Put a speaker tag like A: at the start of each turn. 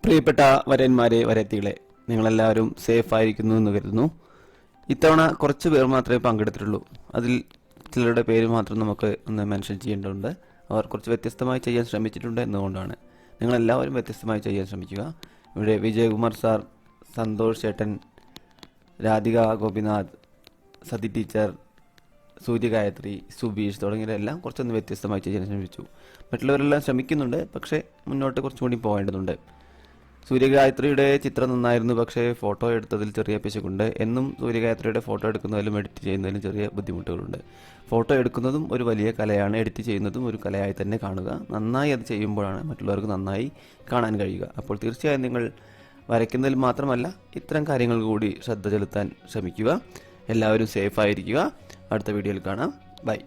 A: പ്രിയപ്പെട്ട വരന്മാരെ വരത്തികളെ, നിങ്ങളെല്ലാവരും സേഫ് ആയിരിക്കുന്നു എന്ന് കരുതുന്നു. ഇത്തവണ കുറച്ച് പേർ മാത്രമേ പങ്കെടുത്തിട്ടുള്ളൂ. അതിൽ ചിലരുടെ പേര് മാത്രം നമുക്ക് ഒന്ന് മെൻഷൻ ചെയ്യേണ്ടതുണ്ട്. അവർ കുറച്ച് വ്യത്യസ്തമായി ചെയ്യാൻ ശ്രമിച്ചിട്ടുണ്ട് എന്നുകൊണ്ടാണ്. നിങ്ങളെല്ലാവരും വ്യത്യസ്തമായി ചെയ്യാൻ ശ്രമിക്കുക. ഇവിടെ വിജയകുമാർ സാർ, സന്തോഷ് ചേട്ടൻ, രാധിക ഗോപിനാഥ്, സതി ടീച്ചർ, സൂര്യഗായത്രി, സുബീഷ് തുടങ്ങിയവരെല്ലാം കുറച്ചൊന്ന് വ്യത്യസ്തമായി ചെയ്യാൻ ശ്രമിച്ചു. മറ്റുള്ളവരെല്ലാം ശ്രമിക്കുന്നുണ്ട്, പക്ഷേ മുന്നോട്ട് കുറച്ചുകൂടി പോകേണ്ടതുണ്ട്. സൂര്യഗായത്രിയുടെ ചിത്രം നന്നായിരുന്നു, പക്ഷേ ഫോട്ടോ എടുത്തതിൽ ചെറിയ പിശകുണ്ട്. എന്നും സൂര്യഗായത്രിയുടെ ഫോട്ടോ എടുക്കുന്നതിലും എഡിറ്റ് ചെയ്യുന്നതിലും ചെറിയ ബുദ്ധിമുട്ടുകളുണ്ട്. ഫോട്ടോ എടുക്കുന്നതും ഒരു വലിയ കലയാണ്, എഡിറ്റ് ചെയ്യുന്നതും ഒരു കലയായി തന്നെ കാണുക. നന്നായി അത് ചെയ്യുമ്പോഴാണ് മറ്റുള്ളവർക്ക് നന്നായി കാണാൻ കഴിയുക. അപ്പോൾ തീർച്ചയായും നിങ്ങൾ വരയ്ക്കുന്നതിൽ മാത്രമല്ല ഇത്തരം കാര്യങ്ങൾ കൂടി ശ്രദ്ധ ചെലുത്താൻ ശ്രമിക്കുക. എല്ലാവരും സേഫായിരിക്കുക. അടുത്ത വീഡിയോയിൽ കാണാം. ബൈ.